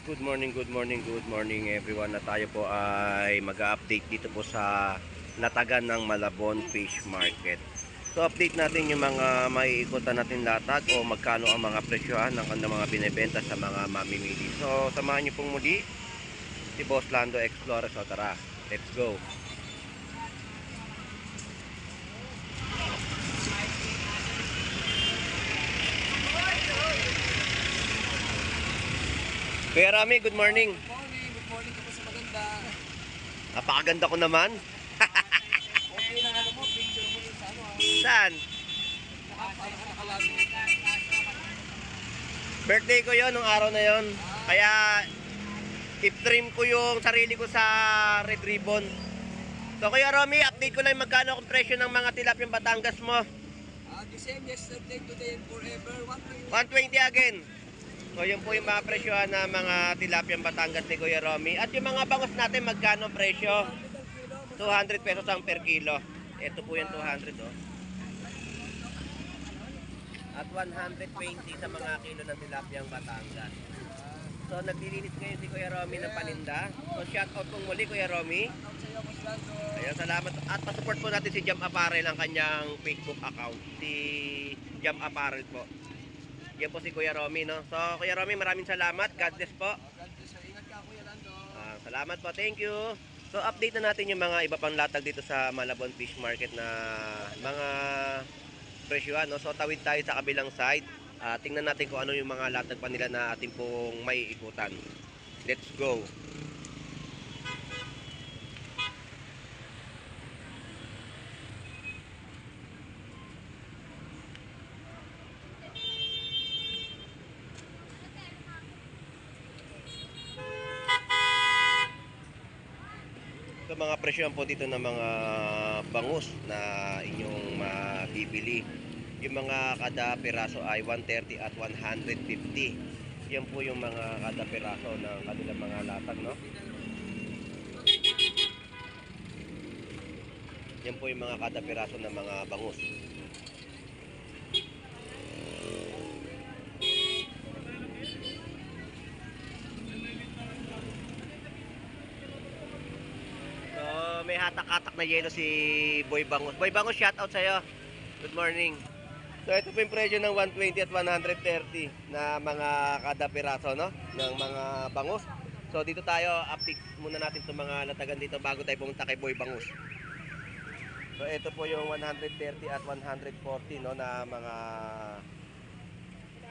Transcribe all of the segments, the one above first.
Good morning, good morning, good morning everyone. Na tayo po ay mag-update dito po sa latagan ng Malabon Fish Market. So update natin yung mga maiikutan natin latag o magkano ang mga presyohan ng kanilang mga binebenta sa mga mamimili. So samahan niyo pong muli si Boss Lando Explorer. So tara, let's go. Kuya Rami, good morning. Good morning ka po sa maganda. Napakaganda ko naman. Okay na ano mo, picture mo rin sa ano ha. Saan? Nakalami. Birthday ko yon nung araw na yon. Kaya tip-trim ko yung sarili ko sa Red Ribbon. So Kuya Romy, update ko lang magkano ang presyo ng mga tilapia Batangas mo. The same yesterday, today, and forever. 120 again. So yun po yung mga presyohan ng mga tilapia Batangas ni Kuya Romy. At yung mga bangos natin, magkano ang presyo? 200 pesos ang per kilo. Ito po yung 200 oh. At 120 sa mga kilo ng tilapia Batangas. So naglilinis ngayon si Kuya Romy ng paninda. So shout out pong muli Kuya Romy. Ayun, salamat. At pa-support po natin si Jam Apparel ang kanyang Facebook account. Si Jam Apparel po. Yan po si Kuya Romy, no? So Kuya Romy, maraming salamat. God bless po. Ingat ka, Kuya Lando. Salamat po. Thank you. So update na natin yung mga iba pang latag dito sa Malabon Fish Market na mga presyohan, no? So tawid tayo sa kabilang side. Tingnan natin kung ano yung mga latag pa nila na ating pong may ikutan. Let's go. So mga presyohan po dito ng mga bangus na inyong mabibili. Yung mga kada piraso ay 130 at 150. Yan po yung mga kada piraso ng kanilang mga latag, no? Yan po yung mga kada piraso ng mga bangus. So may hatak-hatak na yelo si Boy Bangus. Boy Bangus, shout out sa'yo. Good morning. So ito po yung presyo ng 120 at 130 na mga kada piraso, no? Ng mga bangus. So dito tayo, update muna natin itong mga latagan dito bago tayo pumunta kay Boy Bangus. So ito po yung 130 at 140, no? Na mga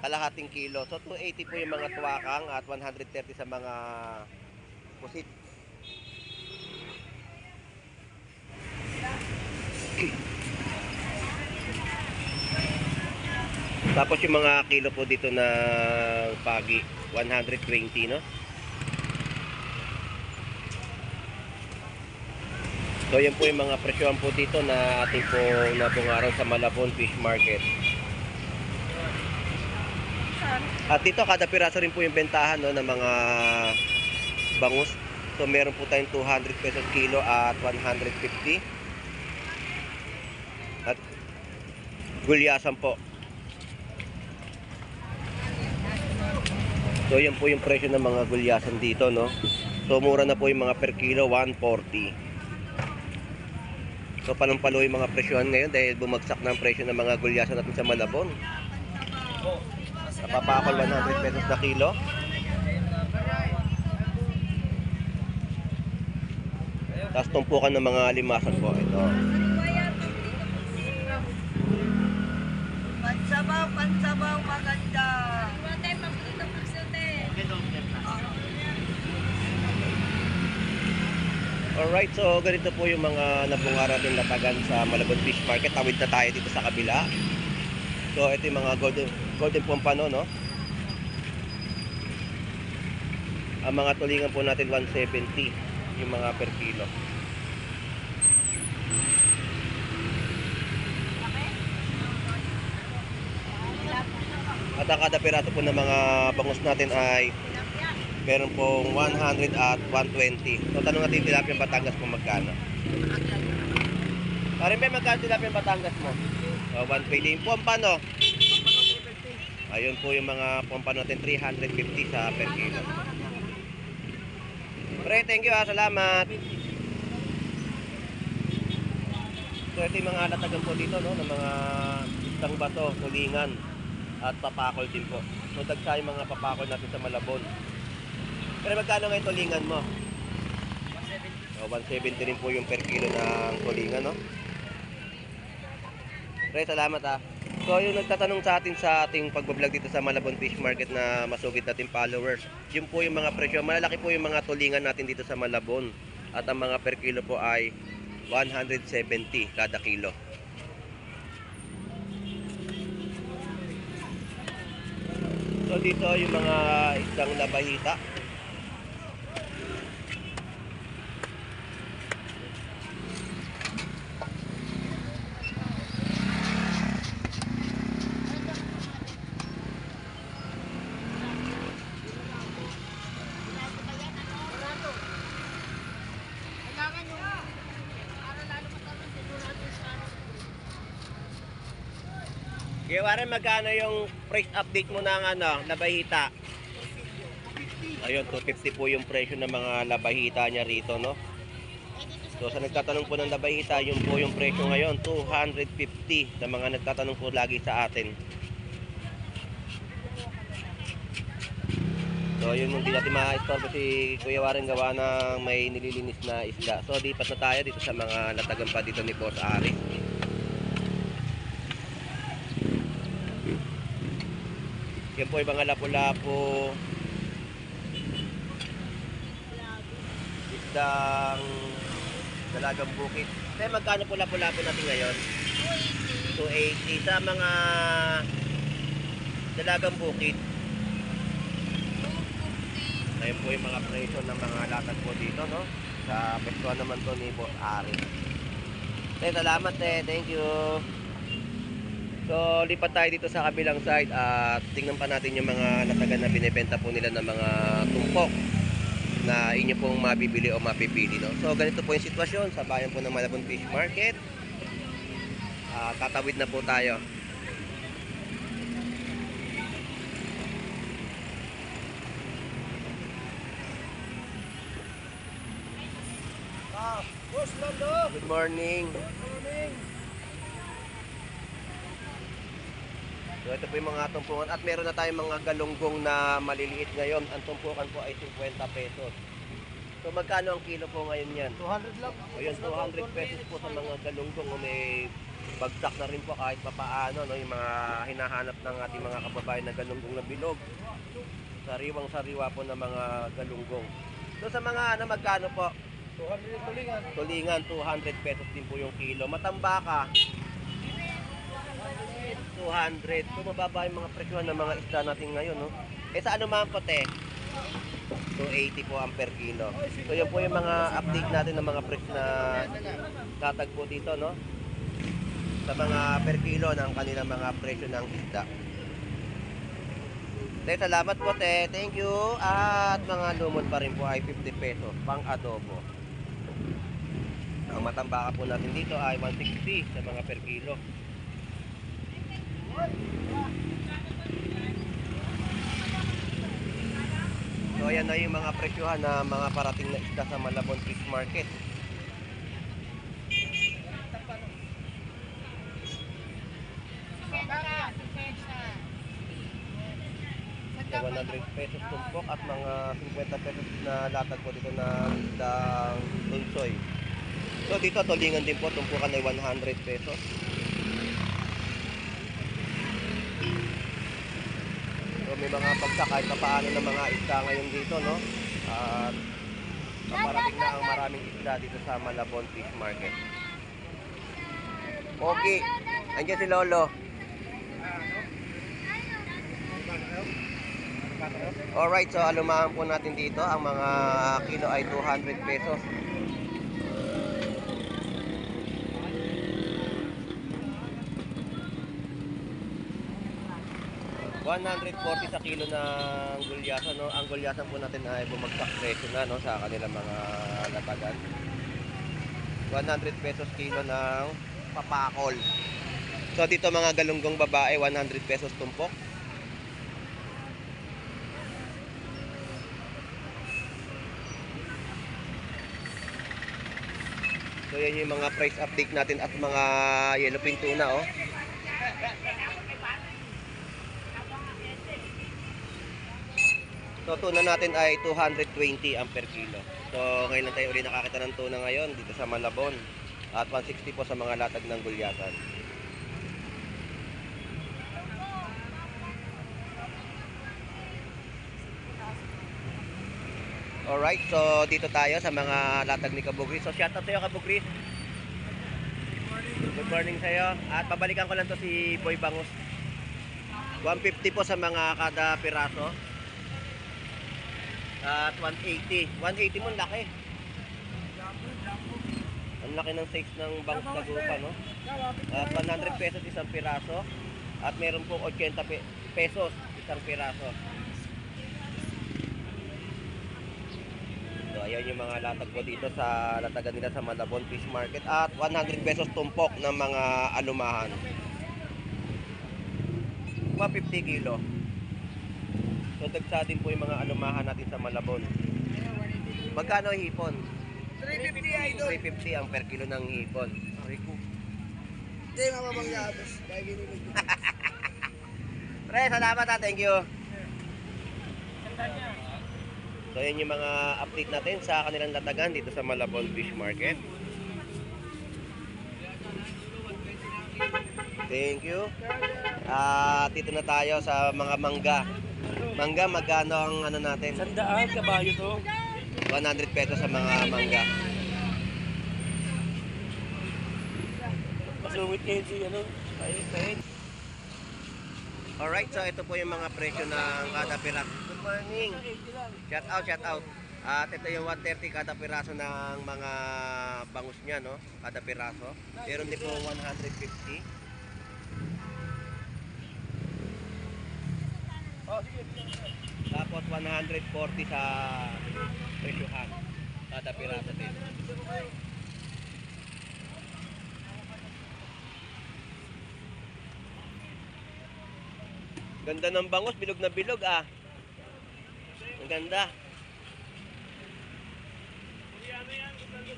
kalahating kilo. So 280 po yung mga tuwakang at 130 sa mga pusit. Tapos yung mga kilo po dito na pagi, 120, no? So yan po yung mga presyohan po dito na ating po nabungaraw sa Malabon Fish Market. At dito kada piraso rin po yung bentahan, no, ng mga bangus. So meron po tayong 200 pesos kilo at 150. At gulyasan po. So yan po yung presyo ng mga gulyasan dito, no. So mura na po yung mga per kilo, 140. So panumpalo yung mga presyohan ngayon dahil bumagsak na ang presyo ng mga gulyasan natin sa Malabon. Napapakol 100 pesos na kilo. Tapos tumpukan ng mga limasan po ito. Pansabaw, maganda. Alright, so ganito po yung mga nabungara natin latagan sa Malabon Fish Market. Tawid na tayo dito sa kabila. So ito yung mga golden pompano, no? Ang mga tulingan po natin 170 yung mga per kilo. At ang kada piraso po ng mga bangus natin ay meron pong 100 at 120. So tanong natin tilapia Batangas kung magkano. Parin ba magkano tilapia Batangas mo? 120 yung pompa, no? Ayun po yung mga pompa natin, 350 sa per kilo. Pre, thank you salamat. So ito yung mga latagan po dito, no, ng mga isang bato, tulingan, at papakol din po. So dagsa yung mga papakol natin sa Malabon. Pero magkano ngayon tulingan mo? 170. 170 rin po yung per kilo ng tulingan, no? Pre, salamat So yung nagtatanong sa atin sa ating pagbablog dito sa Malabon Fish Market na masugid natin followers, yun po yung mga presyo. Malalaki po yung mga tulingan natin dito sa Malabon. At ang mga per kilo po ay 170 kada kilo. So dito yung mga isang labahita. Kaya Warren, magkano yung price update mo ng labahita? Ayun, 250 po yung presyo ng mga labahita niya rito, no? So sa nagtatanong po ng labahita, yun po yung presyo ngayon, 250 sa mga nagtatanong po lagi sa atin. So yun, hindi natin ma-istorbo si Kuya Warren gawa ng may nililinis na isda. So lipat na tayo dito sa mga latagan pa dito ni Boss Aris. Yan po yung mga lapu-lapu, isdang dalagang bukid. Kaya magkano po lapu-lapu natin ngayon? 280. Sa mga dalagang bukid, ayun po yung mga presyo ng mga latag po dito, no? Sa pestuan naman to ni Boss Ari. Salamat thank you. So lipat tayo dito sa kabilang side at tingnan pa natin yung mga latagan na binibenta po nila ng mga tumpok na inyo pong mabibili o mapipili, no? So ganito po yung sitwasyon sa bayan po ng Malabon Fish Market. Tatawid na po tayo. Boss Lando! Good morning. So ito po yung mga tumpukan at meron na tayong mga galunggong na maliliit ngayon. Ang tumpukan po ay 50 pesos. So magkano ang kilo po ngayon yan? 200 lang. O yun, 200 pesos po sa mga galunggong. May bagsak na rin po kahit papaano, no? Yung mga hinahanap ng ating mga kababayan na galunggong na bilog. Sariwang sariwa po ng mga galunggong. So sa mga magkano po? 200 yung tulingan. Tulingan, 200 pesos din po yung kilo. Matambaka, 200. So mababa yung mga presyo ng mga isda natin ngayon, no? Sa ano man po, 280 po ang per kilo. So yun po yung mga update natin ng mga presyo na tatagpo dito, no? Sa mga per kilo ng kanilang mga presyo ng isda. Salamat po, thank you. At mga lumot pa rin po ay 50 pesos pang adobo. Ang matambaka po natin dito ay 160 sa mga per kilo. So ayan na yung mga presyohan na mga parating na isda sa Malabon Fish Market. So 100 pesos tumpok at mga 50 pesos na latag po dito ng isdang tunsoy. So dito tulingan din po, tumpukan ay 100 pesos. So may mga bagsak kahit paano ng mga isda ngayon dito, no? At paparating na ang maraming isda dito sa Malabon Fish Market. Okay, andiyan si Lolo. Alright, so alumahan po natin dito. Ang mga kilo ay 200 pesos. $140 sa kilo ng gulyasan, no? Ang gulyasan po natin ay bumagsak presyo na, no, sa kanilang mga latagan. 100 pesos kilo ng papakol. So dito mga galunggong babae, 100 pesos tumpok. So yan yung mga price update natin at mga yellowfin tuna, oh. So tuna natin ay 220 ang per kilo. So ngayon lang tayo ulit nakakita ng tuna ngayon dito sa Malabon. At 160 po sa mga latag ng gulyasan. Alright, so dito tayo sa mga latag ni Kabugris. So shoutout sa'yo Kabugris. Good morning sa'yo. At pabalikan ko lang to si Boy Bangus. 150 po sa mga kada piraso. At 180. 180 mo laki. Ang laki ng size ng bangus na gupa, no? At 100 pesos isang piraso. At meron po 80 pesos isang piraso. So ayan yung mga latag po dito sa latagan nila sa Malabon Fish Market. At 100 pesos tumpok ng mga alumahan. 150 kilo. So dagsa din po yung mga alumahan natin sa Malabon. Magkano hipon? 350 idol. 350 ang per kilo ng hipon. Hindi, mababangga boss. Dahil ginilig ko. Pre, salamat ha. Thank you. So yan yung mga update natin sa kanilang latagan dito sa Malabon Fish Market. Thank you. Dito na tayo sa mga mangga. Mangga, magkano ang ano natin? 100 kabayo to. 100 pesos sa mga mangga. Masungit ngayon si ano. Ayun. Alright, so ito po yung mga presyo ng kada piraso. Good morning. Shout out. At ito yung 130 kada piraso ng mga bangus niya, no? Kada piraso. Meron din po 150. Oh, sige. Tapos 140 sa presyohan. Kada piraso din. Ganda ng bangus, bilog na bilog ah. Ang ganda. Koreano yan,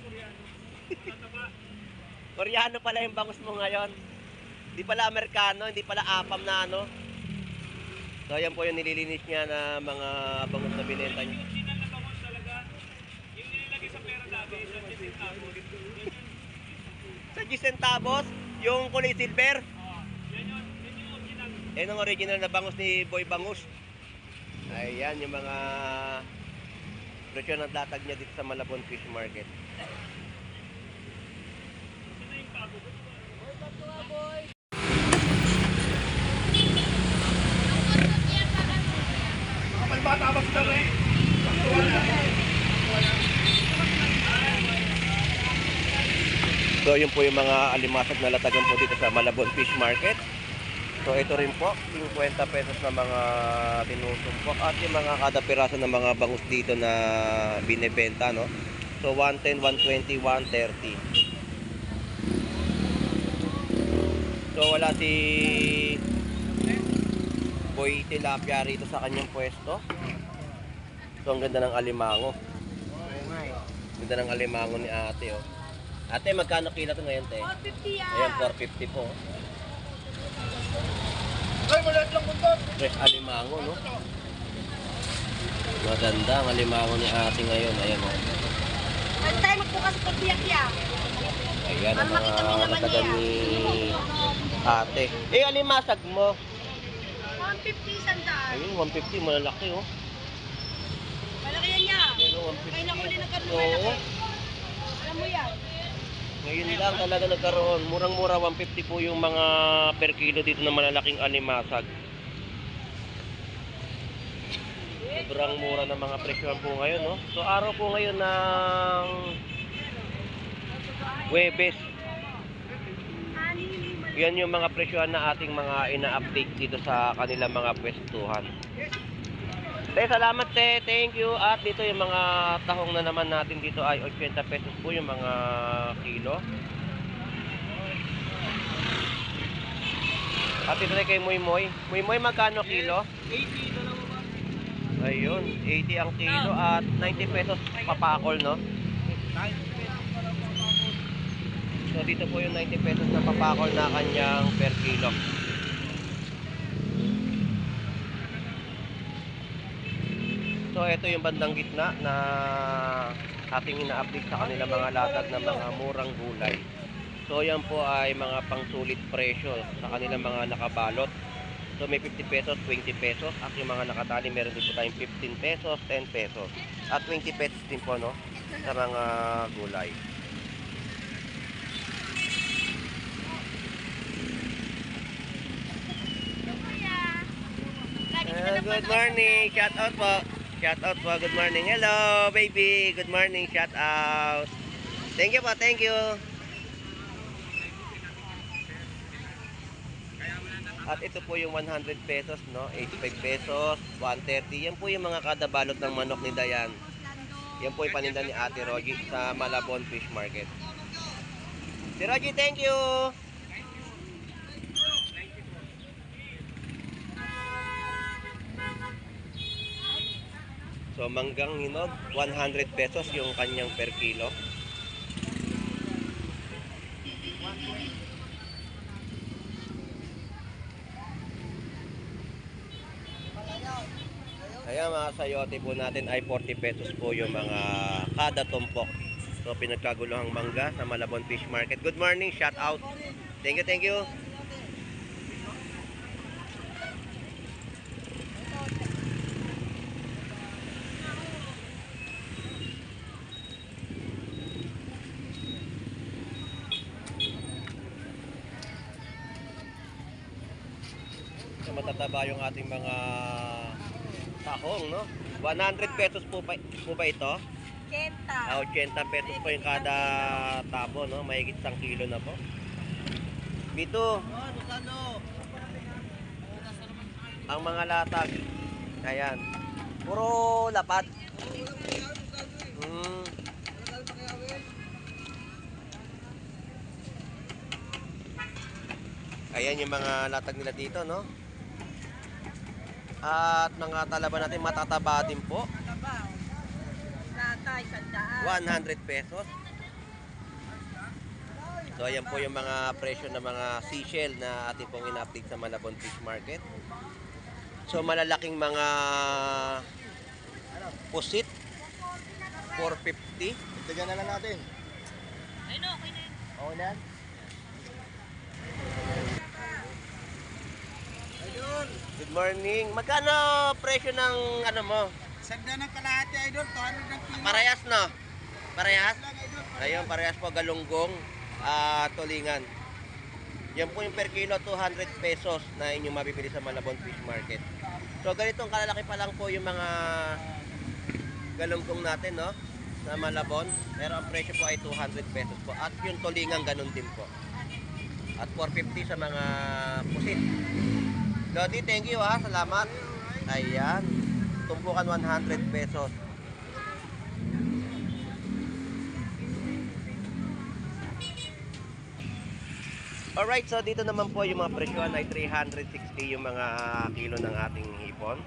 Koreano. Koreano pala yung bangus mo ngayon. Hindi pala Amerikano, hindi pala apam na ano. So ayan po yung nililinis niya na mga bangus na binenta niya. Original na bangus talaga. Yung nilalagay sa pera dati, sa centavos. Sa 10 centavos, yung kulay silver. Yan yung original. Yan ang original na bangus ni Boy Bangus. Ayan yung mga presyo ng latag niya dito sa Malabon Fish Market. Kapalbata ba sila rin? So yun po yung mga alimasag na latagan po dito sa Malabon Fish Market. So ito rin po, 50 pesos na mga tinutumpok at yung mga kada piraso ng mga bangus dito na binebenta, no? So 110, 120, 130. So wala si Boy Tilapia rito sa kanyang pwesto. So ang ganda ng alimango. Ganda ng alimango ni ate, oh. Ate, magkano kilo ito ngayon, te? 450 yan. Ayan, 450 po. Ay, malat lang punta. Fresh alimango, no? Maganda ang alimango ni ate ngayon. Ayan, oh. Pwede tayo magbukas sa pagbiyak-ya. Ayan ang Para makita mo mga naman katagan niya. ni ate. Eh, alimasag mo. 150 sandaan. Ayun, 150, malalaki, oh. Malaki yan niya. Ayun, oh, 150. May nakuli ng karno Oo. malaki. Alam mo yan. Ngayon lang talaga nagkaroon. Murang-mura, 150 po yung mga per kilo dito na malalaking alimasag. Sobrang mura ng mga presyo po ngayon, no? So araw po ngayon ng Huwebes. Yan yung mga presyohan na ating mga ina-update dito sa kanilang mga pwestuhan. Te, salamat te. Thank you. At dito yung mga tahong na naman natin dito ay 80 pesos po yung mga kilo. At ito na kay Moy Moy. Moy Moy, magkano kilo? 80 na lang ba? Ayun, 80 ang kilo at 90 pesos papakol, no? 90 pesos para papakot. So dito po yung 90 pesos na papakol na kanyang per kilo. So ito yung bandang gitna na ating ina-update sa kanila mga latag ng mga murang gulay. So yan po ay mga pangsulit presyo sa kanilang mga nakabalot. So may 50 pesos, 20 pesos at yung mga nakatali meron din po tayong 15 pesos, 10 pesos at 20 pesos din po no sa mga gulay. Good morning, shout out po. Shout out po, good morning. Hello baby, good morning, shout out. Thank you po, thank you. At ito po yung 100 pesos, no? 85 pesos, 130. Yan po yung mga kada balot ng manok ni Dayan. Yan po yung paninda ni Ate Rogie sa Malabon Fish Market. Si Rogie, thank you! So manggang hinog, 100 pesos yung kanyang per kilo. Kaya mga sayote po natin ay 40 pesos po yung mga kada tumpok. So pinagkaguluhang mangga sa Malabon Fish Market. Good morning, shout out. Thank you, thank you. So matataba yung ating mga tahong, no? 100 pesos po ba ito? Kenta. 80 pesos po yung kada tabo, no? Mahigit 1 kilo na po. Bito. Ang mga latag. Ayan. Puro lapad. Ayan yung mga latag nila dito, no? At mga talaba natin matataba din po. Natay, 100. 100 pesos. So ayan po yung mga presyo ng mga seashell na ating pong ina-update sa Malabon Fish Market. So malalaking mga pusit 450. Tignan na lang natin. Ay no, okay na yun. Okay na yan? Good morning. Magkano presyo ng ano mo? Sanda ng kalahati, idol. 200 ng kilo. Parehas no? Parehas? Lang, idol. Ayun, parehas po galunggong tulingan. Yan po yung per kilo 200 pesos na inyong mabibili sa Malabon Fish Market. So ganitong kalalaki pa lang po yung mga galunggong natin, no? Sa Malabon. Pero ang presyo po ay 200 pesos po. At yung tulingan ganun din po. At 450 sa mga pusit. Lodi, thank you ha. Salamat. Ayan. Tumpukan 100 pesos. Alright, so dito naman po yung mga presyon ay 360 yung mga kilo ng ating hipon.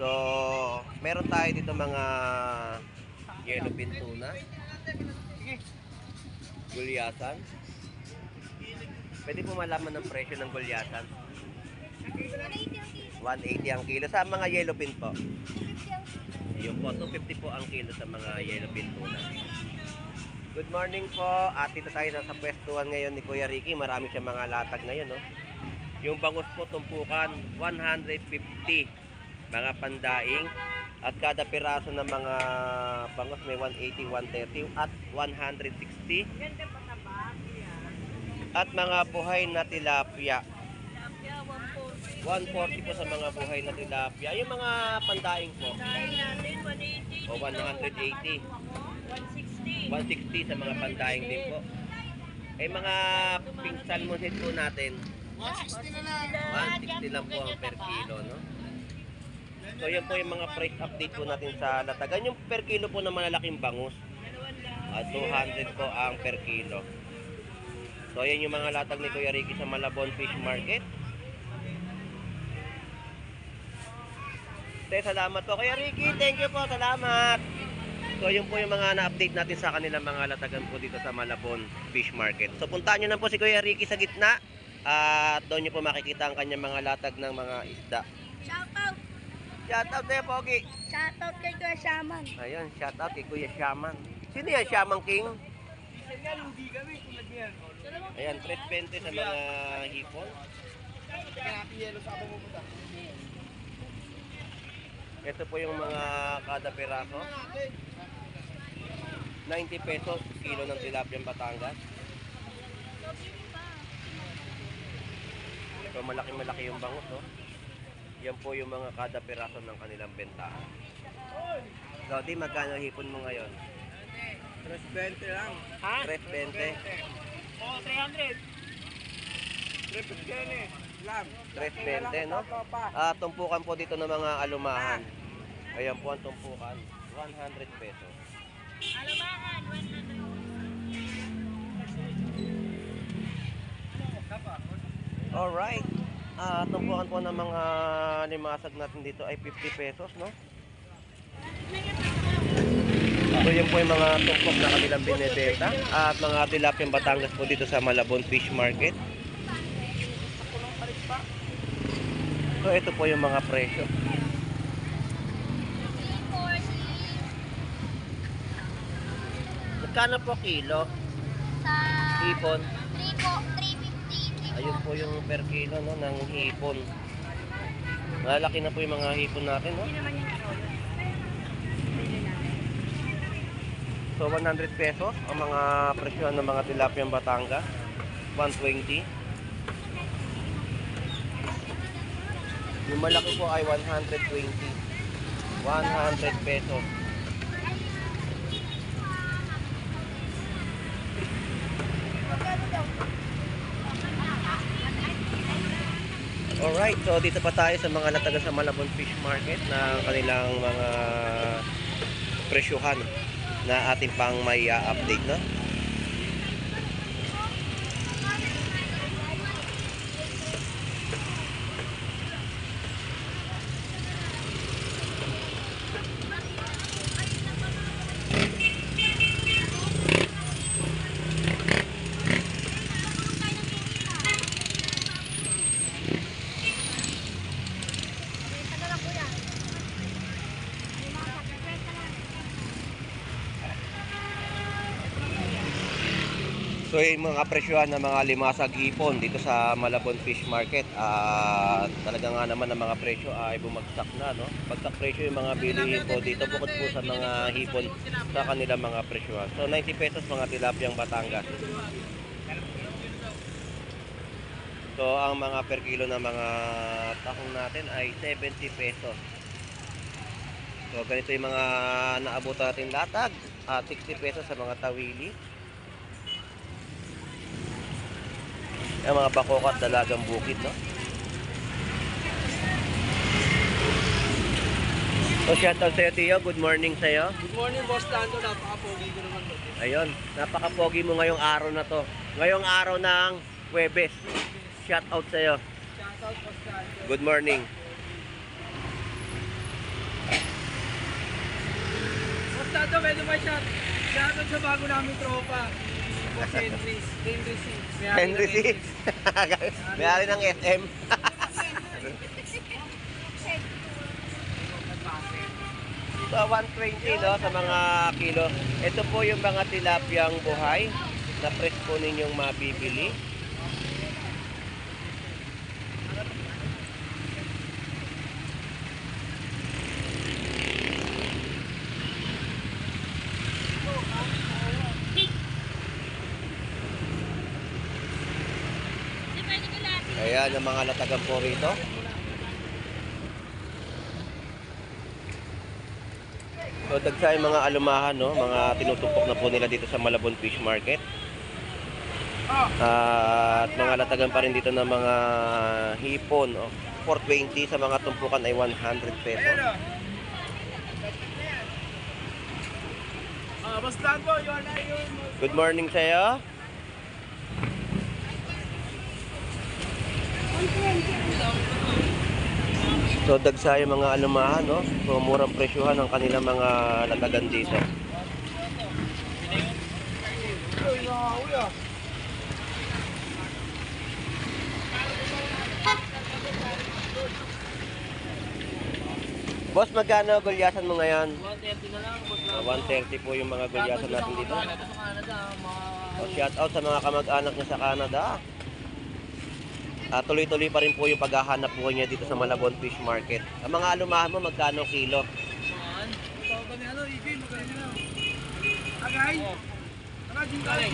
So, meron tayo dito mga yellowfin tuna, gulyasan. Pwede po malaman ng presyo ng gulyasan. 180 ang kilo sa mga yellowfin po. Yung po, 250 po ang kilo sa mga yellowfin tuna. Good morning po. At dito tayo sa pwestuhan ngayon ni Kuya Ricky. Marami siyang mga latag ngayon, no? Yung bangus po tumpukan 150 mga pandaing. At kada piraso ng mga bangus may 180, 130 at 160. At mga buhay na tilapia 140 po sa mga buhay na tilapia. Yung mga pandaing po o 180, 160 sa mga pandaing din po. Eh mga pink salmon head po natin 160 na lang. 160 lang po ang per kilo, no? So yan po yung mga price update po natin sa latagan. Yung per kilo po na malalaking bangus 200 po ang per kilo. So yan yung mga latag ni Kuya Ricky sa Malabon Fish Market. Salamat po Kuya Ricky. Thank you po. Salamat. So yun po yung mga na-update natin sa kanilang mga latagan po dito sa Malabon Fish Market. So puntahan nyo na po si Kuya Ricky sa gitna at doon nyo po makikita ang kanyang mga latag ng mga isda. Shoutout! Shoutout sa'yo, Pogi! Shoutout kay Kuya Shaman. Ayun, shoutout kay Kuya Shaman. Sino yan, Shaman King? Minsan nga, hindi kami tulad niyan. Ayan, 320 sa mga hipon. Ito po yung mga kada peraso. 90 pesos kilo ng tilapia Batangas. So malaki-malaki yung bangus, oh. Yan po yung mga kada peraso ng kanilang bentahan. So, di magkano hipon mo ngayon? 320 lang. Ha? 320. Oo, 300. 320 lang. 320, no? Tumpukan po dito ng mga alumahan. Ayan po ang tumpukan. 100 pesos. Alumahan, 100. Alright. Tumpukan po ng mga limasag natin dito ay 50 pesos, no? So yan po yung mga tumpok na kanilang binibenta at mga tilapia Batangas po dito sa Malabon Fish Market. So ito po yung mga presyo. Magkano po kilo? Sa Hipon. 3 po, 350. Ayun po yung per kilo, no, ng hipon. Malaki na po yung mga hipon natin, no? So 100 pesos ang mga presyo ng mga tilapia Batangas. 120. Yung malaki po ay 120. 100 pesos. Alright, so dito pa tayo sa mga latagan sa Malabon Fish Market na kanilang mga presyuhan na ating pang may update, no? So yung mga presyohan ng mga limasag hipon dito sa Malabon Fish Market, talaga nga naman ang mga presyo ay bumagsak na, no? Bagsak presyo yung mga bilihin po dito bukod po sa mga hipon sa kanilang mga presyohan. So 90 pesos mga tilapiyang Batangas. So ang mga per kilo ng mga tahong natin ay 70 pesos. So ganito yung mga naabot natin latag, 60 pesos sa mga tawili. Yung mga bakok at dalagang bukid, no? So shoutout sa'yo, Tio. Good morning sa'yo. Good morning, Boss Lando. Napaka-pogi ko naman. Ayun, napaka-pogi mo ngayong araw na to. Ngayong araw ng Huwebes. Shoutout sa'yo. Shoutout, Boss Lando. Good morning. Boss Lando, pwede ba shoutout sa bago namin tropa? Boss Henry. Henry C. Henry C. May-ari ng SM. So 120, no, sa mga kilo. Ito po yung mga tilapiyang buhay na press po ninyong mabibili. Ayan ang mga latagan po rito. So dagsa yung mga alumahan, no, mga tinutumpok na po nila dito sa Malabon Fish Market. At mga latagan pa rin dito ng mga hipon, no? 420 sa mga tumpukan ay 100 pesos. Boss Lando, yun na yun. Good morning sa'yo. So dagsa yung mga alumahan, no? So murang presyuhan ang kanilang mga latagan dito. Boss, magkano gulyasan mo ngayon? 130 na lang, boss lang. 130 po yung mga gulyasan natin dito. Sa Canada, mga... Shout out sa mga kamag-anak niya sa Canada. Tuloy-tuloy pa rin po yung paghahanap po niya dito sa Malabon Fish Market. Ang mga alumahan mo, magkano kilo? Saan? Ito kami, ano, Iggy, magkano na. Agay? Saka, Jingkay.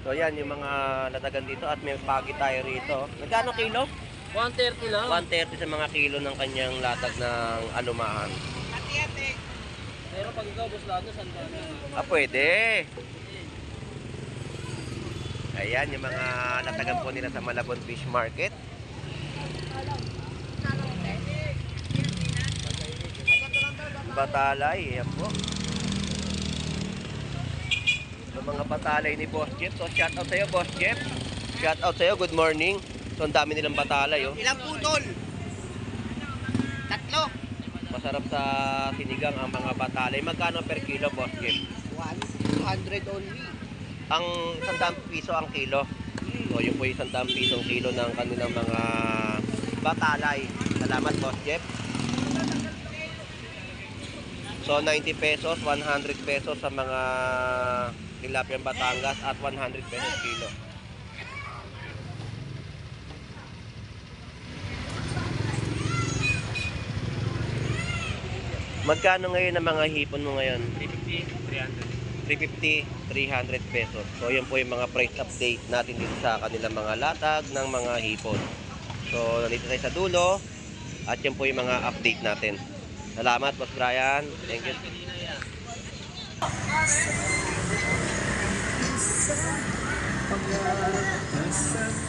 So yan, yung mga latagan dito at may pagi tayo rito. Magkano kilo? 130 lang. 130 sa mga kilo ng kanyang latag ng alumahan. Pero pag ikaw, boss Lando, saan ba na? Pwede. Ayan, yung mga latagan po nila sa Malabon Fish Market. Batalay, yan po. Yung mga batalay ni Boss Jeff. So, shout out sa'yo, Boss Jeff. Shout out sa'yo, good morning. So, ang dami nilang batalay, oh. Ilang putol? 3. Masarap sa sinigang ang mga batalay. Magkano per kilo, Boss Jeff? 100 only. Ang 100 piso ang kilo. So, yun po yung 100 piso ang kilo ng kanilang mga batalay. Salamat, Boss Jeff. So, 90 pesos, 100 pesos sa mga tilapiyang Batangas at 100 pesos kilo. Magkano ngayon ang mga hipon mo ngayon? 350, 300 pesos. So, yun po yung mga price update natin dito sa kanilang mga latag ng mga hipon. So, nandito tayo sa dulo at yun po yung mga update natin. Salamat, Boss Brian. Thank you.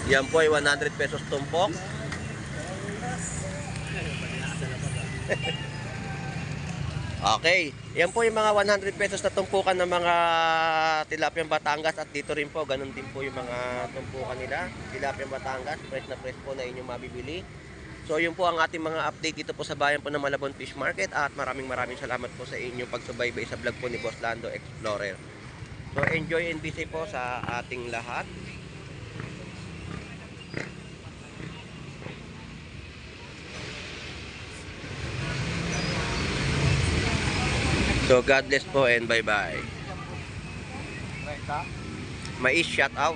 Yan po ay 100 pesos tumpok. Okay, yan po yung mga 100 pesos na tumpukan ng mga tilapiyang Batangas at dito rin po, ganun din po yung mga tumpukan nila. Tilapiyang Batangas, fresh na fresh po na inyong mabibili. So yun po ang ating mga update dito po sa bayan po ng Malabon Fish Market at maraming salamat po sa inyong pagsubaybay sa vlog po ni Boss Lando Explorer. So enjoy and busy po sa ating lahat. So God bless po and bye bye. Mais shout out.